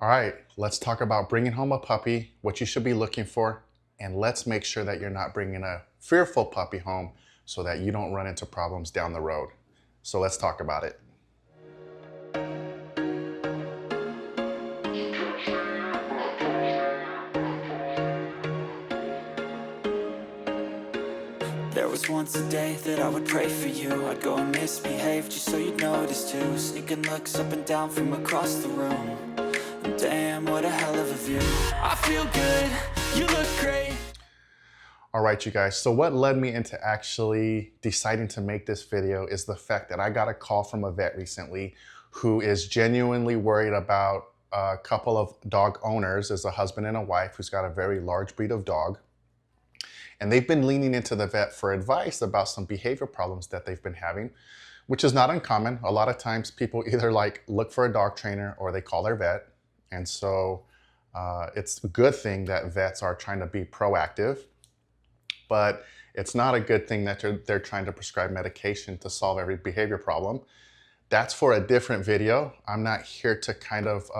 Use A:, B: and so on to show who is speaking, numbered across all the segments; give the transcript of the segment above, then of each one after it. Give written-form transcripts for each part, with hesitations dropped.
A: All right, let's talk about bringing home a puppy, what you should be looking for, and let's make sure that you're not bringing a fearful puppy home so that you don't run into problems down the road. So let's talk about it.
B: There was once a day that I would pray for you. I'd go and misbehave just so you'd notice too. Sneaking looks up and down from across the room. And damn, what a hell of a view. I feel good, you look great.
A: All right, you guys, so what led me into actually deciding to make this video is the fact that I got a call from a vet recently who is genuinely worried about a couple of dog owners. There's a husband and a wife who's got a very large breed of dog. And they've been leaning into the vet for advice about some behavior problems that they've been having, which is not uncommon. A lot of times people either look for a dog trainer or they call their vet. And so it's a good thing that vets are trying to be proactive, but it's not a good thing that they're trying to prescribe medication to solve every behavior problem. That's for a different video. I'm not here to kind of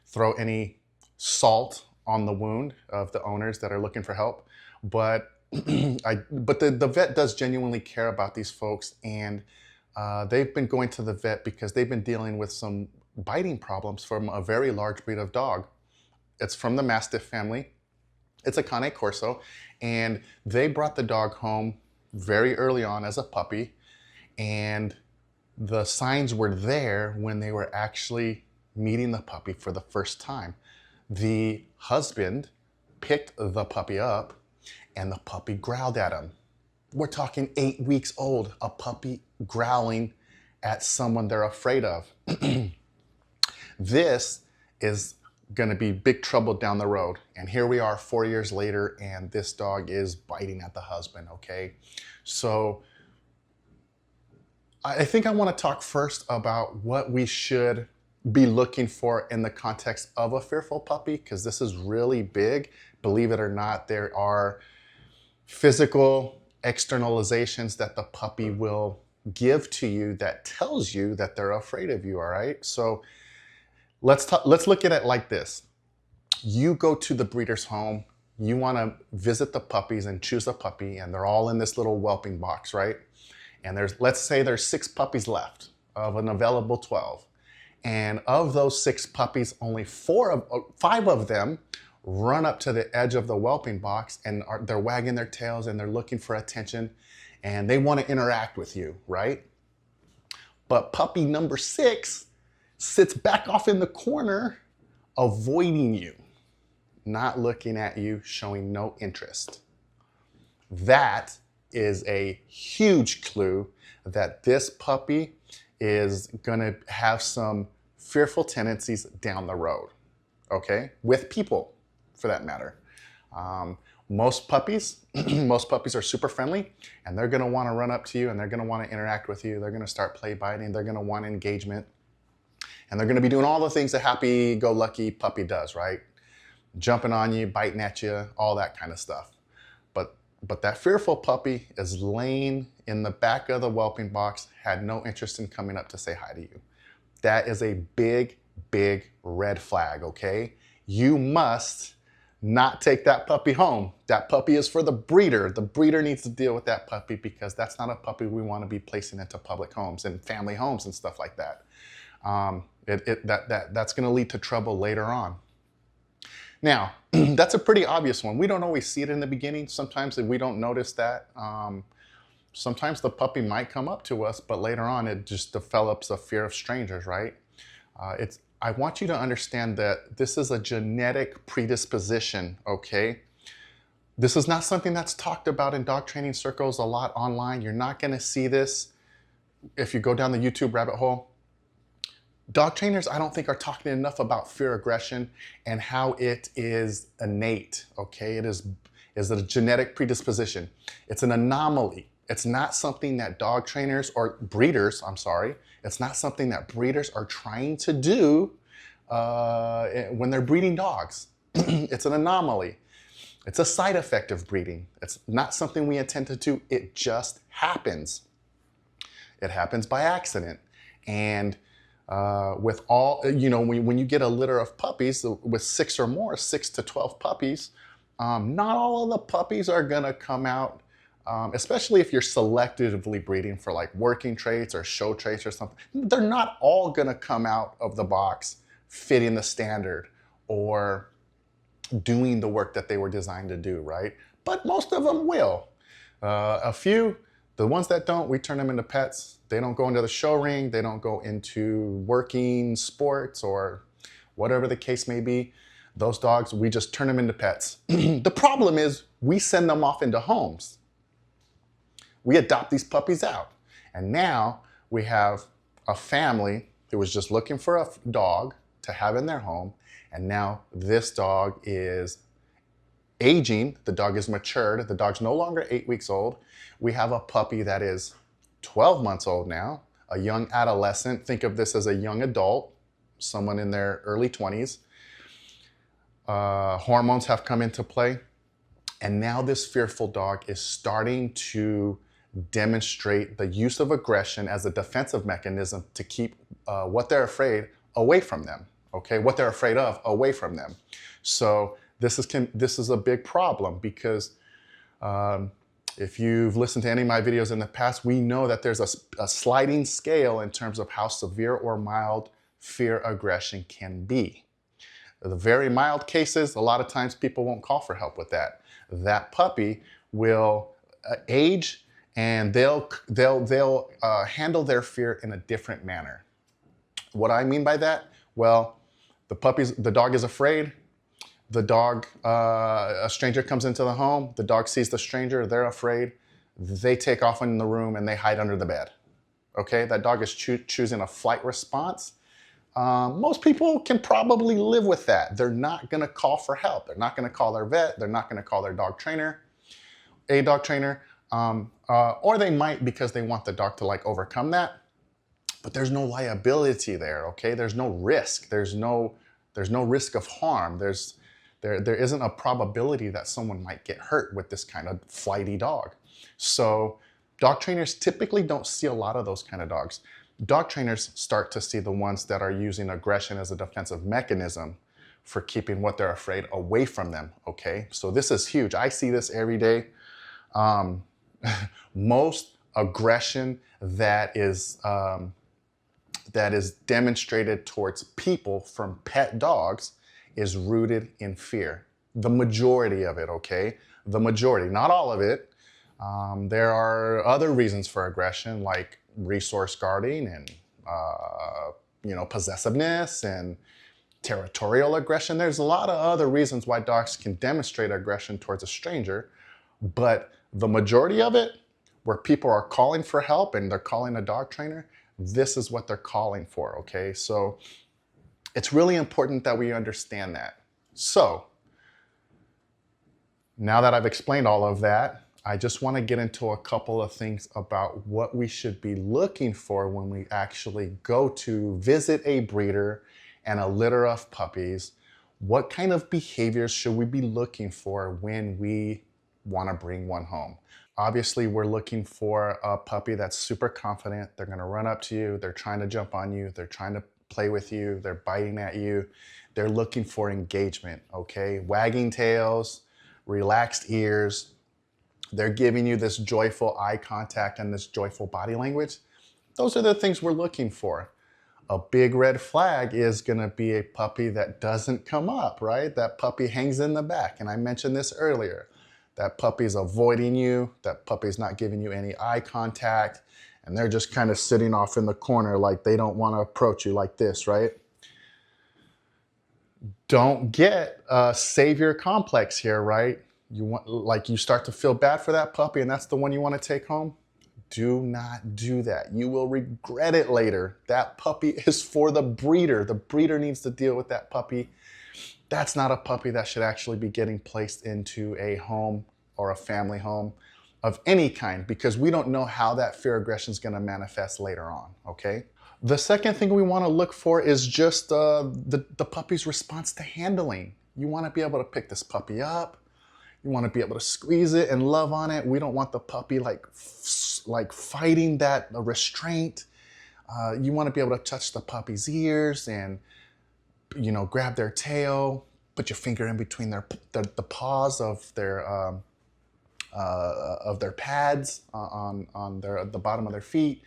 A: throw any salt on the wound of the owners that are looking for help. But the vet does genuinely care about these folks, and they've been going to the vet because they've been dealing with some biting problems from a very large breed of dog. It's from the Mastiff family. It's a Cane Corso, and they brought the dog home very early on as a puppy, and the signs were there when they were actually meeting the puppy for the first time. The husband picked the puppy up, and the puppy growled at him. We're talking 8 weeks old, a puppy growling at someone they're afraid of. This is gonna be big trouble down the road. And here we are 4 years later, and this dog is biting at the husband, okay? So I think I wanna talk first about what we should be looking for in the context of a fearful puppy, because this is really big. Believe it or not, there are physical externalizations that the puppy will give to you that tells you that they're afraid of you, all right? So let's look at it like this. You go to the breeder's home, you wanna visit the puppies and choose a puppy, and they're all in this little whelping box, right? And let's say there's 6 puppies left of an available 12. And of those 6 puppies, only 5 of them run up to the edge of the whelping box, and they're wagging their tails and they're looking for attention and they want to interact with you, right? But puppy number 6 sits back off in the corner, avoiding you, not looking at you, showing no interest. That is a huge clue that this puppy is gonna have some fearful tendencies down the road, okay? With people, for that matter. Most puppies are super friendly, and they're gonna wanna run up to you, and they're gonna wanna interact with you. They're gonna start play biting, they're gonna want engagement, and they're gonna be doing all the things a happy-go-lucky puppy does, right? Jumping on you, biting at you, all that kind of stuff. But that fearful puppy is laying in the back of the whelping box, had no interest in coming up to say hi to you. That is a big, big red flag, okay? You must not take that puppy home. That puppy is for the breeder. The breeder needs to deal with that puppy, because that's not a puppy we want to be placing into public homes and family homes and stuff like that. That's going to lead to trouble later on. Now, that's a pretty obvious one. We don't always see it in the beginning. Sometimes we don't notice that. Sometimes the puppy might come up to us, but later on it just develops a fear of strangers, right? I want you to understand that this is a genetic predisposition, okay? This is not something that's talked about in dog training circles a lot online. You're not gonna see this if you go down the YouTube rabbit hole. Dog trainers, I don't think, are talking enough about fear aggression and how it is innate, okay? It is a genetic predisposition. It's an anomaly. It's not something that dog trainers or breeders, it's not something that breeders are trying to do when they're breeding dogs. It's an anomaly. It's a side effect of breeding. It's not something we intend to do. It just happens. It happens by accident. And With all, when you get a litter of puppies with 6 or more, 6 to 12 puppies, not all of the puppies are gonna come out, especially if you're selectively breeding for like working traits or show traits or something. They're not all gonna come out of the box fitting the standard or doing the work that they were designed to do, right? But most of them will. A few, the ones that don't, we turn them into pets. They don't go into the show ring. They don't go into working sports or whatever the case may be. Those dogs, we just turn them into pets. The problem is we send them off into homes. We adopt these puppies out. And now we have a family who was just looking for a dog to have in their home. And now this dog is aging, the dog is matured, the dog's no longer 8 weeks old. We have a puppy that is 12 months old now, a young adolescent. Think of this as a young adult, someone in their early 20s. Hormones have come into play. And now this fearful dog is starting to demonstrate the use of aggression as a defensive mechanism to keep what they're afraid away from them. Okay, what they're afraid of away from them. So this is a big problem because if you've listened to any of my videos in the past, we know that there's a sliding scale in terms of how severe or mild fear aggression can be. The very mild cases, a lot of times people won't call for help with that. That puppy will age and they'll handle their fear in a different manner. What I mean by that? Well, the dog is afraid. The dog, a stranger comes into the home. The dog sees the stranger. They're afraid. They take off in the room and they hide under the bed. Okay, that dog is choosing a flight response. Most people can probably live with that. They're not going to call for help. They're not going to call their vet. They're not going to call their dog trainer, or they might because they want the dog to like overcome that. But there's no liability there. Okay, there's no risk. There's no risk of harm. There isn't a probability that someone might get hurt with this kind of flighty dog. So dog trainers typically don't see a lot of those kind of dogs. Dog trainers start to see the ones that are using aggression as a defensive mechanism for keeping what they're afraid away from them, okay? So this is huge. I see this every day. Most aggression that is demonstrated towards people from pet dogs is rooted in fear. The majority of it, okay? The majority, not all of it. There are other reasons for aggression like resource guarding and possessiveness and territorial aggression. There's a lot of other reasons why dogs can demonstrate aggression towards a stranger, but the majority of it, where people are calling for help and they're calling a dog trainer, this is what they're calling for, okay? So it's really important that we understand that. So now that I've explained all of that, I just want to get into a couple of things about what we should be looking for when we actually go to visit a breeder and a litter of puppies. What kind of behaviors should we be looking for when we want to bring one home? Obviously, we're looking for a puppy that's super confident. They're going to run up to you. They're trying to jump on you. They're trying to play with you. They're biting at you. They're looking for engagement, okay? Wagging tails, relaxed ears. They're giving you this joyful eye contact and this joyful body language. Those are the things we're looking for. A big red flag is going to be a puppy that doesn't come up, right? That puppy hangs in the back. And I mentioned this earlier. That puppy's avoiding you. That puppy's not giving you any eye contact. And they're just kind of sitting off in the corner like they don't want to approach you like this, right? Don't get a savior complex here, right? You start to feel bad for that puppy and that's the one you want to take home. Do not do that. You will regret it later. That puppy is for the breeder. The breeder needs to deal with that puppy. That's not a puppy that should actually be getting placed into a home or a family home of any kind because we don't know how that fear aggression is going to manifest later on, okay? The second thing we want to look for is just the puppy's response to handling. You want to be able to pick this puppy up. You want to be able to squeeze it and love on it. We don't want the puppy like fighting that restraint. You want to be able to touch the puppy's ears and, grab their tail, put your finger in between the paws of their pads on the bottom of their feet,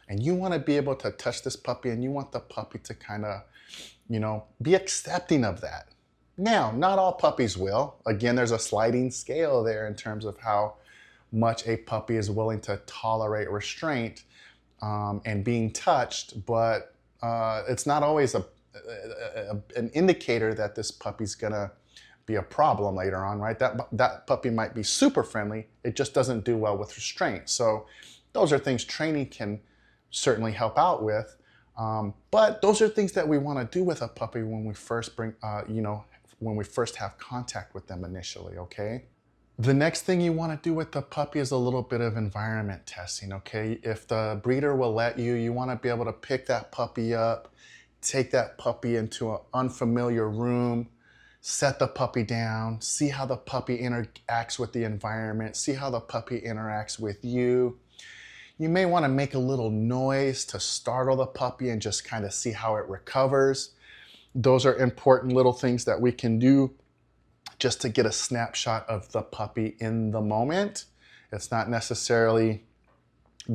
A: and you want to be able to touch this puppy, and you want the puppy to kind of, be accepting of that. Now, not all puppies will. Again, there's a sliding scale there in terms of how much a puppy is willing to tolerate restraint and being touched, but it's not always an indicator that this puppy's gonna be a problem later on, right? That puppy might be super friendly, it just doesn't do well with restraint. So those are things training can certainly help out with, but those are things that we want to do with a puppy when we first when we first have contact with them initially, okay? The next thing you want to do with the puppy is a little bit of environment testing, okay? If the breeder will let you, you want to be able to pick that puppy up, take that puppy into an unfamiliar room, set the puppy down, see how the puppy interacts with the environment, see how the puppy interacts with you. You may want to make a little noise to startle the puppy and just kind of see how it recovers. Those are important little things that we can do just to get a snapshot of the puppy in the moment. It's not necessarily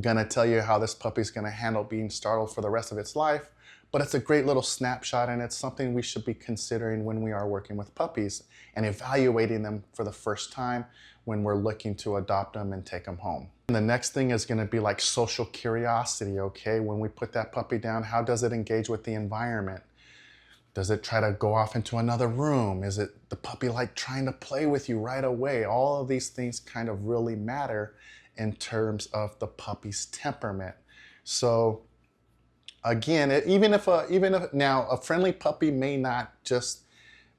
A: gonna tell you how this puppy's gonna handle being startled for the rest of its life, but it's a great little snapshot, and it's something we should be considering when we are working with puppies and evaluating them for the first time when we're looking to adopt them and take them home. And the next thing is gonna be like social curiosity, okay? When we put that puppy down, how does it engage with the environment? Does it try to go off into another room? Is it the puppy like trying to play with you right away? All of these things kind of really matter in terms of the puppy's temperament. So again, even if now a friendly puppy may not just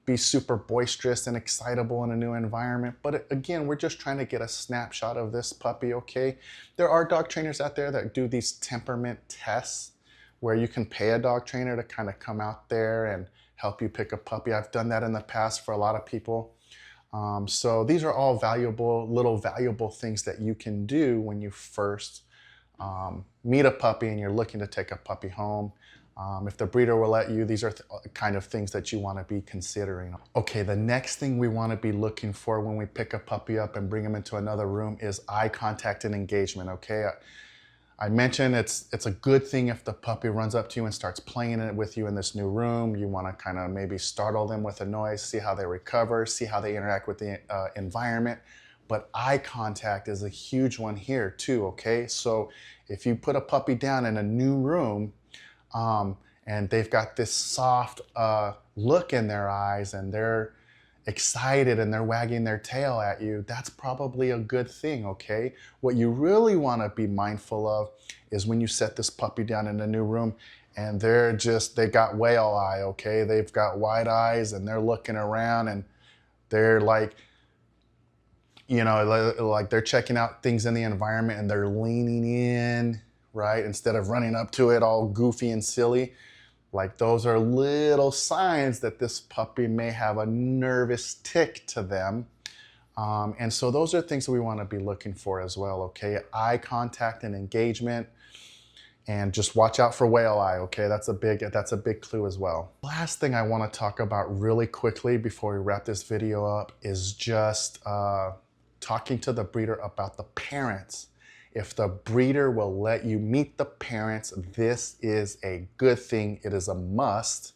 A: be super boisterous and excitable in a new environment, but again, we're just trying to get a snapshot of this puppy, okay? There are dog trainers out there that do these temperament tests where you can pay a dog trainer to kind of come out there and help you pick a puppy. I've done that in the past for a lot of people. So these are all valuable things that you can do when you first meet a puppy and you're looking to take a puppy home. If the breeder will let you, these are kind of things that you want to be considering. Okay, the next thing we want to be looking for when we pick a puppy up and bring them into another room is eye contact and engagement, okay? I mentioned it's a good thing if the puppy runs up to you and starts playing it with you in this new room. You want to kind of maybe startle them with a noise, see how they recover, see how they interact with the environment. But eye contact is a huge one here too, okay? So if you put a puppy down in a new room and they've got this soft look in their eyes and they're excited and they're wagging their tail at you, that's probably a good thing, okay? What you really want to be mindful of is when you set this puppy down in a new room and they got whale eye, okay? They've got wide eyes and they're looking around and they're like, like they're checking out things in the environment and they're leaning in, right? Instead of running up to it all goofy and silly. Like those are little signs that this puppy may have a nervous tick to them. And so those are things that we want to be looking for as well, okay? Eye contact and engagement, and just watch out for whale eye, okay? That's a big clue as well. Last thing I want to talk about really quickly before we wrap this video up is just talking to the breeder about the parents. If the breeder will let you meet the parents, this is a good thing. It is a must.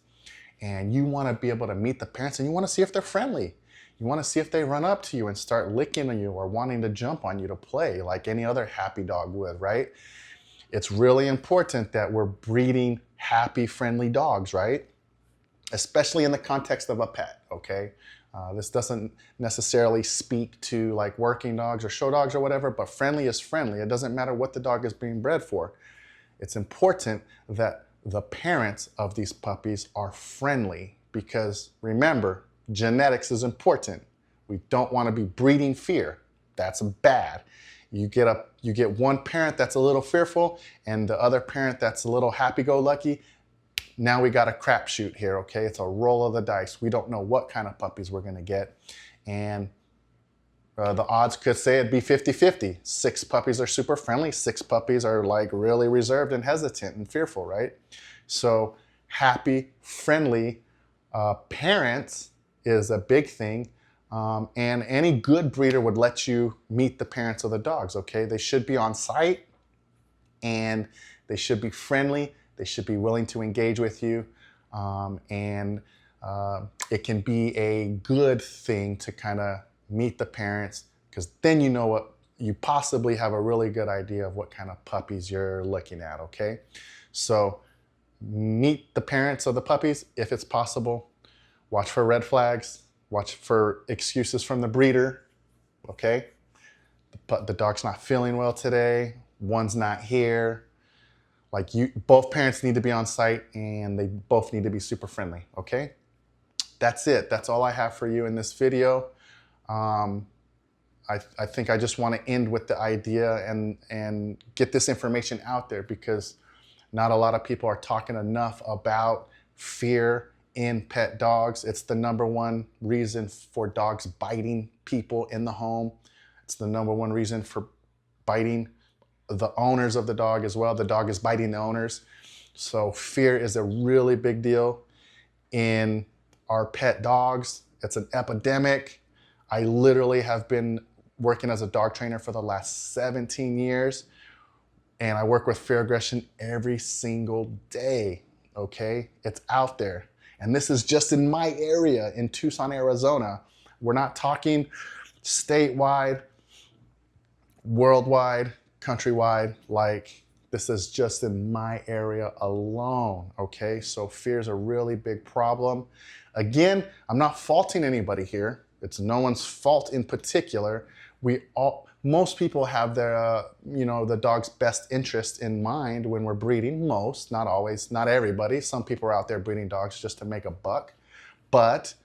A: And you want to be able to meet the parents and you want to see if they're friendly. You want to see if they run up to you and start licking on you or wanting to jump on you to play like any other happy dog would, right? It's really important that we're breeding happy, friendly dogs, right? Especially in the context of a pet, okay? This doesn't necessarily speak to like working dogs or show dogs or whatever, but friendly is friendly. It doesn't matter what the dog is being bred for. It's important that the parents of these puppies are friendly because remember, genetics is important. We don't want to be breeding fear. That's bad. You get one parent that's a little fearful and the other parent that's a little happy-go-lucky. Now we got a crapshoot here, okay? It's a roll of the dice. We don't know what kind of puppies we're gonna get. And The odds could say it'd be 50-50. 6 puppies are super friendly. 6 puppies are like really reserved and hesitant and fearful, right? So happy, friendly parents is a big thing. And any good breeder would let you meet the parents of the dogs, okay? They should be on site and they should be friendly. They should be willing to engage with you. And it can be a good thing to kind of meet the parents, because then you know what, you possibly have a really good idea of what kind of puppies you're looking at, okay? So meet the parents of the puppies if it's possible. Watch for red flags. Watch for excuses from the breeder, okay? The dog's not feeling well today. One's not here. Like both parents need to be on site and they both need to be super friendly, okay? That's it. That's all I have for you in this video. I think I just want to end with the idea and get this information out there, because not a lot of people are talking enough about fear in pet dogs. It's the #1 reason for dogs biting people in the home. It's the #1 reason for biting the owners of the dog as well. The dog is biting the owners. So fear is a really big deal in our pet dogs. It's an epidemic. I literally have been working as a dog trainer for the last 17 years, and I work with fear aggression every single day, okay? It's out there. And this is just in my area in Tucson, Arizona. We're not talking statewide, worldwide, countrywide. Like, this is just in my area alone, okay? So fear is a really big problem. Again, I'm not faulting anybody here. It's no one's fault in particular. Most people have their, the dog's best interest in mind when we're breeding. Most, not always, not everybody. Some people are out there breeding dogs just to make a buck. But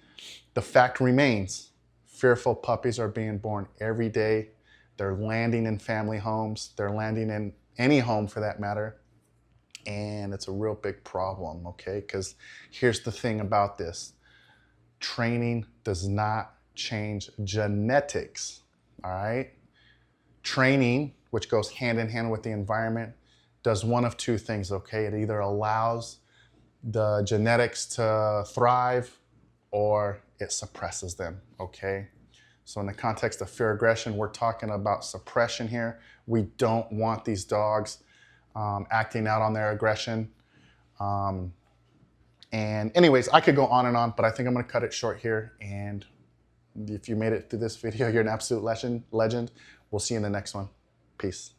A: the fact remains, fearful puppies are being born every day. They're landing in family homes. They're landing in any home for that matter. And it's a real big problem, okay? Because here's the thing about this. Training does not change genetics, all right? Training, which goes hand in hand with the environment, does one of two things, okay? It either allows the genetics to thrive or it suppresses them, okay? So in the context of fear aggression, we're talking about suppression here. We don't want these dogs acting out on their aggression. And anyways, I could go on and on, but I think I'm gonna cut it short here. And if you made it through this video, you're an absolute legend. We'll see you in the next one. Peace.